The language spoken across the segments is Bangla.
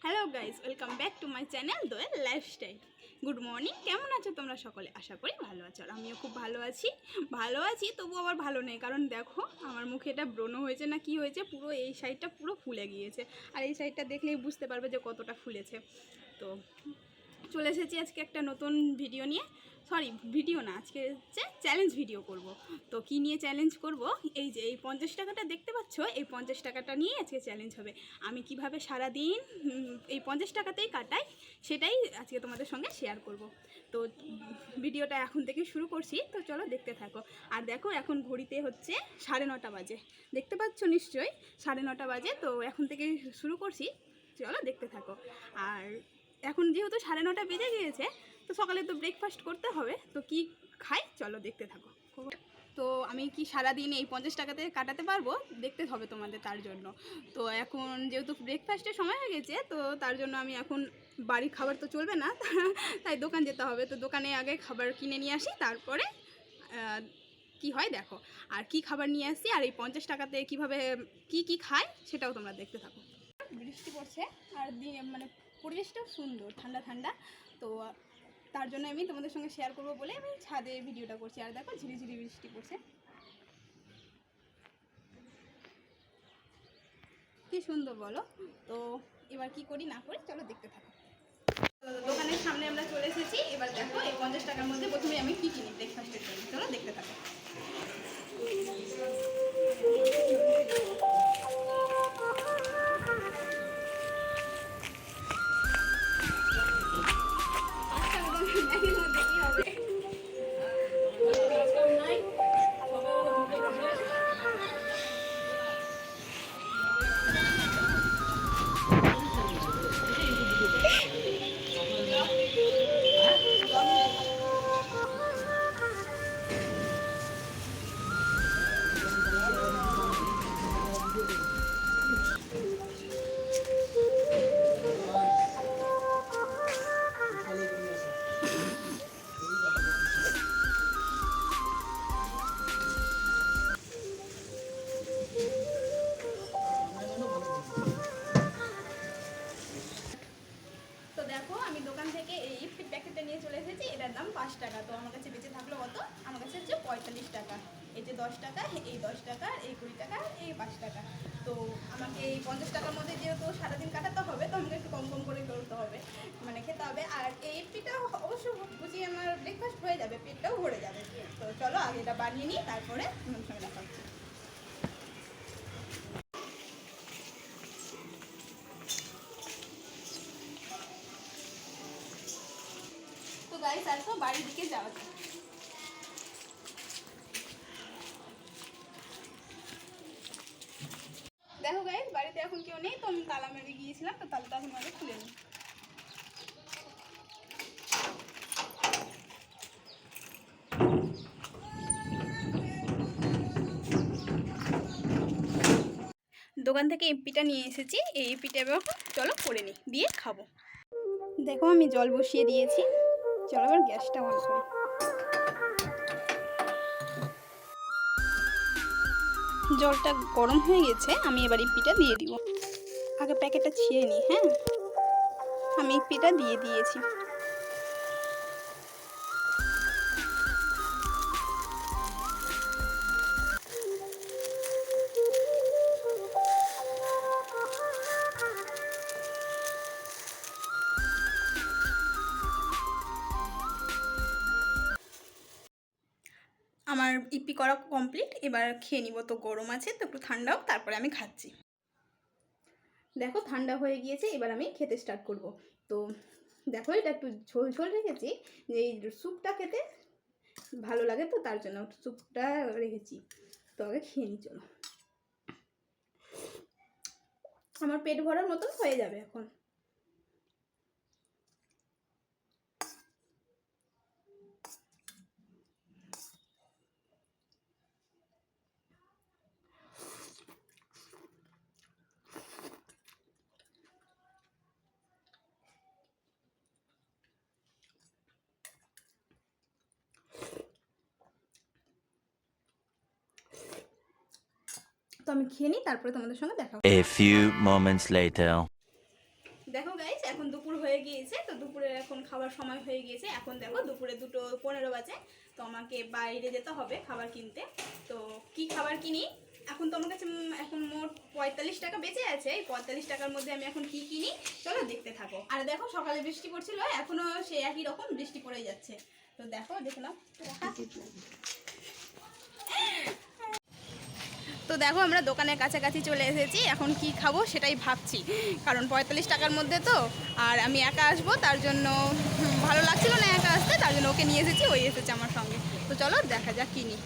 Hello guys, welcome back to my channel Doyel lifestyle. Good morning, কেমন আছো তোমরা সকলে? আশা করি ভালো আছো। আর আমিও খুব ভালো আছি তবু আবার ভালো নেই, কারণ দেখো আমার মুখে এটা ব্রণ হয়েছে না কি হয়েছে, পুরো এই সাইডটা পুরো ফুলে গিয়েছে। আর এই সাইডটা দেখলেই বুঝতে পারবে যে কতটা ফুলেছে। তো চলে এসেছি আজকে একটা নতুন ভিডিও নিয়ে। ভিডিও না, আজকে হচ্ছে চ্যালেঞ্জ ভিডিও করব। তো কি নিয়ে চ্যালেঞ্জ করব? এই যে এই 50 টাকাটা দেখতে পাচ্ছ, এই 50 টাকাটা নিয়ে আজকে চ্যালেঞ্জ হবে। আমি কিভাবে সারাদিন এই 50 টাকাতেই কাটাই সেটাই আজকে তোমাদের সঙ্গে শেয়ার করব। তো ভিডিওটা এখন থেকে শুরু করছি, তো চলো দেখতে থাকো। আর দেখো এখন ঘড়িতে হচ্ছে 9:30 বাজে, দেখতে পাচ্ছ নিশ্চয়ই 9:30 বাজে। তো এখন থেকে শুরু করছি, চলো দেখতে থাকো। আর এখন যেহেতু 9:30 বেজে গিয়েছে, তো সকালে তো ব্রেকফাস্ট করতে হবে। তো কি খাই চলো দেখতে থাকো। তো আমি কি সারাদিন এই 50 টাকাতে কাটাতে পারবো দেখতে হবে তোমাদের, তার জন্য। তো এখন যেহেতু ব্রেকফাস্টের সময় হয়ে গেছে, তো তার জন্য আমি এখন বাড়ির খাবার তো চলবে না, তাই দোকান যেতে হবে। তো দোকানে আগে খাবার কিনে নিয়ে আসি, তারপরে কি হয় দেখো। আর কি খাবার নিয়ে আসি আর এই 50 টাকাতে কীভাবে কি খাই সেটাও তোমরা দেখতে থাকো। বৃষ্টি পড়ছে আর মানে পরিবেশটাও সুন্দর, ঠান্ডা ঠান্ডা। তো তার জন্য আমি তোমাদের সঙ্গে শেয়ার করবো বলে আমি ছাদে ভিডিওটা করছি। আর দেখো ঝিরিঝিরি বৃষ্টি পড়ছে, কি সুন্দর বলো। তো এবার কি করি না করি চলো দেখতে থাকো। দোকানের সামনে আমরা চলে এসেছি। এবার দেখো এই 50 টাকার মধ্যে প্রথমে আমি কি কিনি ব্রেকফাস্টের জন্য, চলো দেখতে থাকো। তো দেখো আমি দোকান থেকে এই ইফিট প্যাকেটটা নিয়ে চলে এসেছি। এটার দাম 5 টাকা। তো আমার কাছে বেঁচে থাকলো কত? আমার কাছে হচ্ছে 45 টাকা। এই যে 10 টাকা, এই 10 টাকা, এই 20 টাকা, এই 5 টাকা। তো আমাকে এই 50 টাকার মধ্যে যেহেতু সারাদিন কাটাতে হবে, তো আমাকে একটু কম কম করে করতে হবে, মানে খেতে হবে। আর এই ইফিটা অবশ্য বুঝি আমার ব্রেকফাস্ট হয়ে যাবে, পেটটাও ভরে যাবে। তো চলো আগে এটা বানিয়ে নিই, তারপরে তোমার সঙ্গে দেখা হচ্ছে। তো গাইস আসো বাড়ির দিকে যাওয়া যাক। দেখো গাইস বাড়িতে এখন কেউ নেই, তো আমি তালা মেরে গিয়েছিলাম, তো তালাটা এখন আগে খুলে নিই। দোকান থেকে এপিটা নিয়ে এসেছি, এই এপিটা এবার চলো করে নিই, দিয়ে খাবো। দেখো আমি জল বসিয়ে দিয়েছি, চলো এবার গ্যাসটা অন করি। জলটা গরম হয়ে গেছে, আমি এবার এপিটা দিয়ে দিব। আগে প্যাকেটটা ছিঁড়ে নিই। হ্যাঁ, আমি এপিটা দিয়ে দিয়েছি। আমার ইপি করা কমপ্লিট, এবার খেয়ে নিব। তো গরম আছে, তো একটু ঠান্ডাও, তারপরে আমি খাচ্ছি। দেখো ঠান্ডা হয়ে গিয়েছে, এবার আমি খেতে স্টার্ট করব। তো দেখো এটা একটু ঝোল ঝোল রেখেছি, যে এই স্যুপটা খেতে ভালো লাগে, তো তার জন্য স্যুপটা রেখেছি। তো আগে খেয়ে নিই চলো, আমার পেট ভরার মতন হয়ে যাবে এখন। তো আমি খেয়ে নিই, তারপরে তোমাদের সঙ্গে দেখা হবে। A few moments later. দেখো গাইস, এখন দুপুর হয়ে গিয়েছে, তো দুপুরে এখন খাবার সময় হয়ে গিয়েছে। এখন দেখো দুপুরে 2:15 বাজে, তো আমাকে বাইরে যেতে হবে খাবার কিনতে। তো কি খাবার কিনি এখন তো আমার কাছে এখন মোট 45 টাকা বেঁচে আছে। এই 45 টাকার মধ্যে আমি এখন কি কিনি চলো দেখতে থাকো। আর দেখো সকালে বৃষ্টি পড়ছিল, এখনো সেই একই রকম বৃষ্টি পড়ে যাচ্ছে। তো দেখো দেখলাম। তো দেখো আমরা দোকানের কাছাকাছি চলে এসেছি, এখন কি খাবো সেটাই ভাবছি, কারণ 45 টাকার মধ্যে তো, আর আমি একা আসবো, তার জন্য ভালো লাগছিল না একা আসতে, তার জন্য ওকে নিয়ে এসেছি, ওই এসেছে আমার সঙ্গে। তো চলো দেখা যাক কিনি।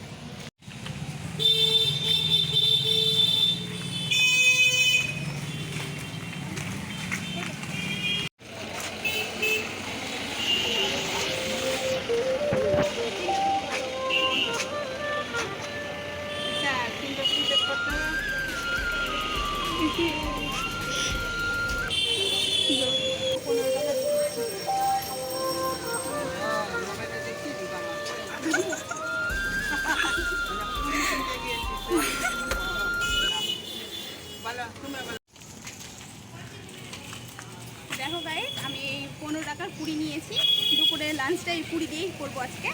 দেখো গাইস, আমি 15 টাকার পুরি নিয়েছি, দুপুরে লাঞ্চটা এই পুরি দিয়েই করবো আজকে।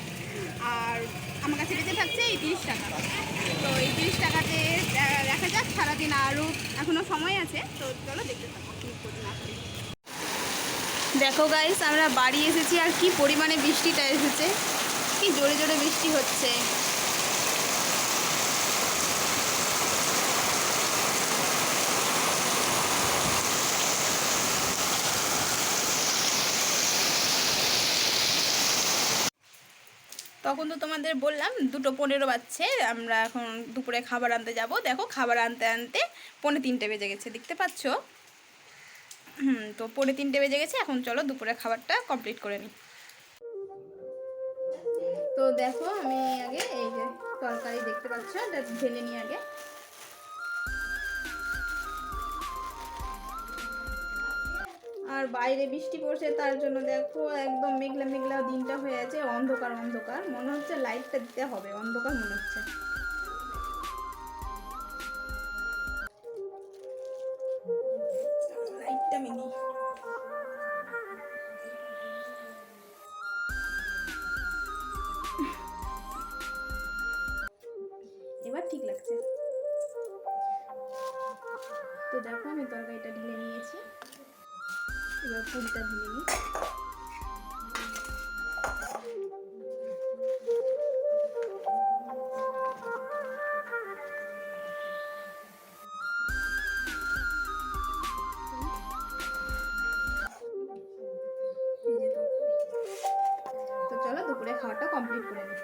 আর আমার কাছে বেঁচে থাকছে এই 30 টাকা। তো এই 30 টাকাতে দেখা যাক, সারাদিন আরও এখনও সময় আছে, তো চলো দেখতে থাকো কি করি না করি। দেখো গাইস, আমরা বাড়ি এসেছি, আর কি পরিমাণে বৃষ্টিটা এসেছে, কি জোরে জোরে বৃষ্টি হচ্ছে। তখন তো তোমাদের বললাম 2:15 বাজছে, আমরা এখন দুপুরে খাবার আনতে যাব। দেখো খাবার আনতে আনতে 2:45 বেজে গেছে, দেখতে পাচ্ছ। তো 2:45 বেজে গেছে, এখন চলো দুপুরে খাবারটা কমপ্লিট করে নিই। তো দেখো আমি আগে এই যে তরকারি দেখতে পাচ্ছ, এটা ঢেলে নিই আগে। আর বাইরে বৃষ্টি পড়ছে, তার জন্য দেখো একদম মেঘলা মেঘলা দিনটা হয়ে আছে, অন্ধকার অন্ধকার মনে হচ্ছে, লাইটটা দিতে হবে, অন্ধকার মনে হচ্ছে। লাইটটা মিনি এবার ঠিক লাগছে। তো দেখো আমি তরকারিটা ঢেলে নিয়েছি, এবার পুরিটা ঢেলে নিই। তো চলো দুপুরে খাওয়াটা কমপ্লিট করে নিই।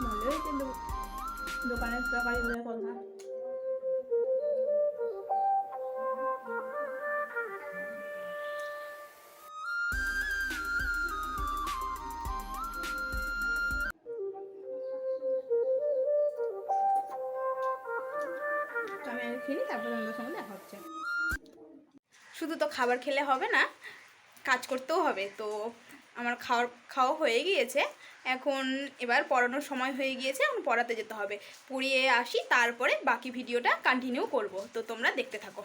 ভালোই কিন্তু দোকানের তরকারিগুলোর কথা। আমি আগে খেলি, তারপরে আমাদের সঙ্গে দেখা হচ্ছে। শুধু তো খাবার খেলে হবে না, কাজ করতেও হবে। তো আমার খাওয়া হয়ে গিয়েছে, এখন এবার পড়ানোর সময় হয়ে গিয়েছে, এখন পড়াতে যেতে হবে। পড়িয়ে আসি, তারপরে বাকি ভিডিওটা কন্টিনিউ করব। তো তোমরা দেখতে থাকো।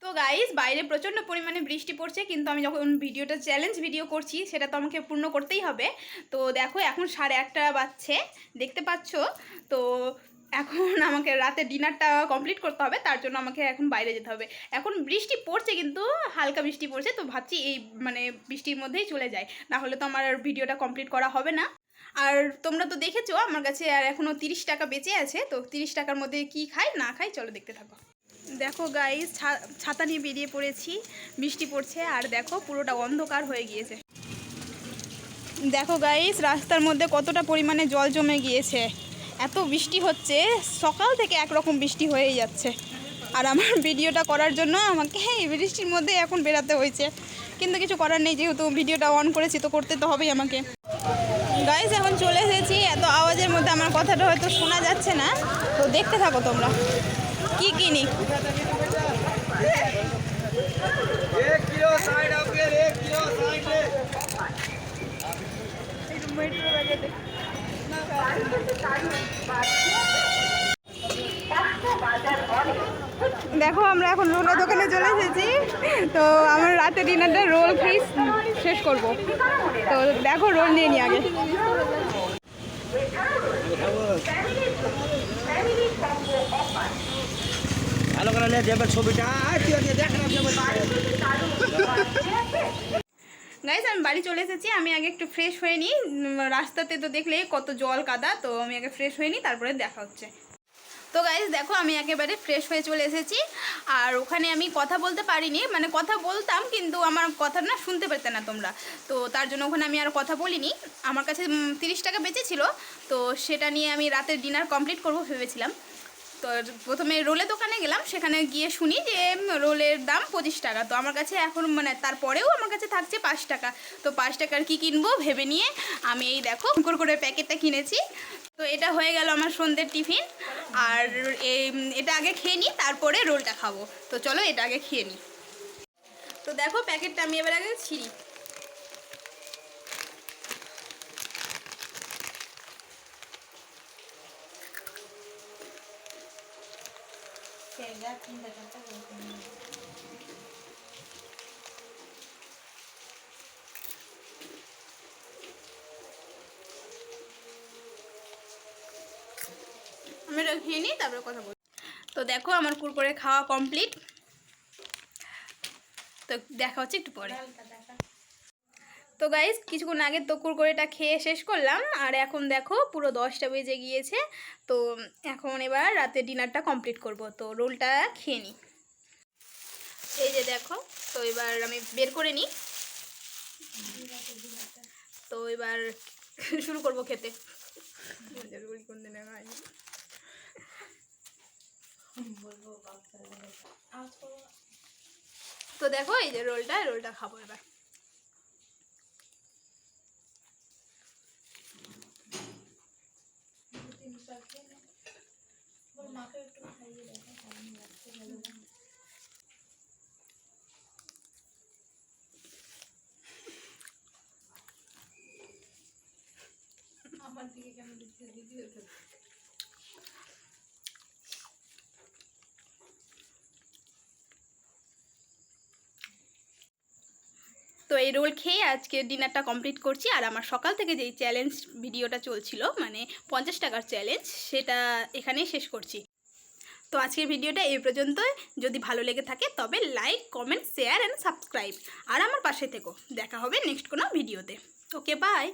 তো গাইস, বাইরে প্রচণ্ড পরিমাণে বৃষ্টি পড়ছে, কিন্তু আমি যখন ভিডিওটা চ্যালেঞ্জ ভিডিও করছি, সেটা তো আমাকে পূর্ণ করতেই হবে। তো দেখো এখন 8:30 বাজছে, দেখতে পাচ্ছ। তো এখন আমাকে রাতে ডিনারটা কমপ্লিট করতে হবে, তার জন্য আমাকে এখন বাইরে যেতে হবে। এখন বৃষ্টি পড়ছে, কিন্তু হালকা বৃষ্টি পড়ছে, তো ভাবছি এই মানে বৃষ্টির মধ্যেই চলে যায়, না হলে তো আমার ভিডিওটা কমপ্লিট করা হবে না। আর তোমরা তো দেখেছো আমার কাছে আর এখনও 30 টাকা বেঁচে আছে, তো 30 টাকার মধ্যে কি খাই না খাই চলো দেখতে থাকো। দেখো গাইস, ছাতা নিয়ে বেরিয়ে পড়েছি, বৃষ্টি পড়ছে, আর দেখো পুরোটা অন্ধকার হয়ে গিয়েছে। দেখো গাইস, রাস্তার মধ্যে কতটা পরিমাণে জল জমে গিয়েছে, এত বৃষ্টি হচ্ছে, সকাল থেকে একরকম বৃষ্টি হয়েই যাচ্ছে। আর আমার ভিডিওটা করার জন্য আমাকে এই বৃষ্টির মধ্যে এখন বেরাতে হয়েছে, কিন্তু কিছু করার নেই, যেহেতু ভিডিওটা অন করেছি তো করতে তো হবেই আমাকে। গাইস এখন চলে এসেছি, এত আওয়াজের মধ্যে আমার কথাটা হয়তো শোনা যাচ্ছে না, তো দেখতে থাকো তোমরা কি কিনি। খেতে। দেখো আমরা এখন রোলের দোকানে চলে এসেছি। তো আমার রাতে ডিনারটা রোল খেয়ে শেষ করব। তো দেখো রোল নিয়ে নি আগে। ভালো করে নিয়ে দেবে ছবিটা। গাইস আমি বাড়ি চলে এসেছি। আমি আগে একটু ফ্রেশ হয়ে নিই। রাস্তাতে তো দেখলে কত জল কাদা, তো আমি আগে ফ্রেশ হয়ে নিই, তারপরে দেখা হচ্ছে। তো গাইস দেখো আমি একেবারে ফ্রেশ হয়ে চলে এসেছি। আর ওখানে আমি কথা বলতে পারিনি, মানে কথা বলতাম কিন্তু আমার কথা না শুনতে পেতে না তোমরা, তো তার জন্য ওখানে আমি আর কথা বলিনি। আমার কাছে 30 টাকা বেঁচেছিল, তো সেটা নিয়ে আমি রাতের ডিনার কমপ্লিট করব ভেবেছিলাম। তো প্রথমে রোলের দোকানে গেলাম, সেখানে গিয়ে শুনি যে রোলের দাম 25 টাকা। তো আমার কাছে এখন মানে তারপরেও আমার কাছে থাকছে 5 টাকা। তো 5 টাকার কি কিনবো ভেবে নিয়ে আমি এই দেখো কুরকুরের প্যাকেটটা কিনেছি। তো এটা হয়ে গেল আমার সন্ধ্যের টিফিন। আর এটা আগে খেয়ে নিই, তারপরে রোলটা খাবো। তো চলো এটা আগে খেয়ে নিই। তো দেখো প্যাকেটটা আমি এবার আগে ছিঁড়ি। আমি এটা খেয়ে নিই, তারপরে কথা বলি। তো দেখো আমার কুরকুরে খাওয়া কমপ্লিট। তো দেখা হচ্ছে একটু পরে। তো গাইস কিছুক্ষণ আগে তো কুরকুরেটা খেয়ে শেষ করলাম, আর এখন দেখো পুরো 10টা বেজে গিয়েছে। তো এখন এবার রাতে ডিনারটা কমপ্লিট করব। তো রোলটা খেয়ে নিই। এই যে দেখো, তো এবার আমি বের করে নিই। তো এবার শুরু করব খেতে। তো দেখো এই যে রোলটা খাবো এবার। আমার দিকে কেমন দিচ্ছে ভিডিওতে। তো এই রোল খেয়ে আজকে ডিনারটা কমপ্লিট করছি। আর আমার সকাল থেকে যেই চ্যালেঞ্জ ভিডিওটা চলছিল, মানে 50 টাকার চ্যালেঞ্জ, সেটা এখানেই শেষ করছি। তো আজকের ভিডিওটা এই পর্যন্তই। যদি ভালো লেগে থাকে তবে like, comment, share and subscribe. আর আমার পাশে থেকো। দেখা হবে নেক্সট কোনো ভিডিওতে। Okay by.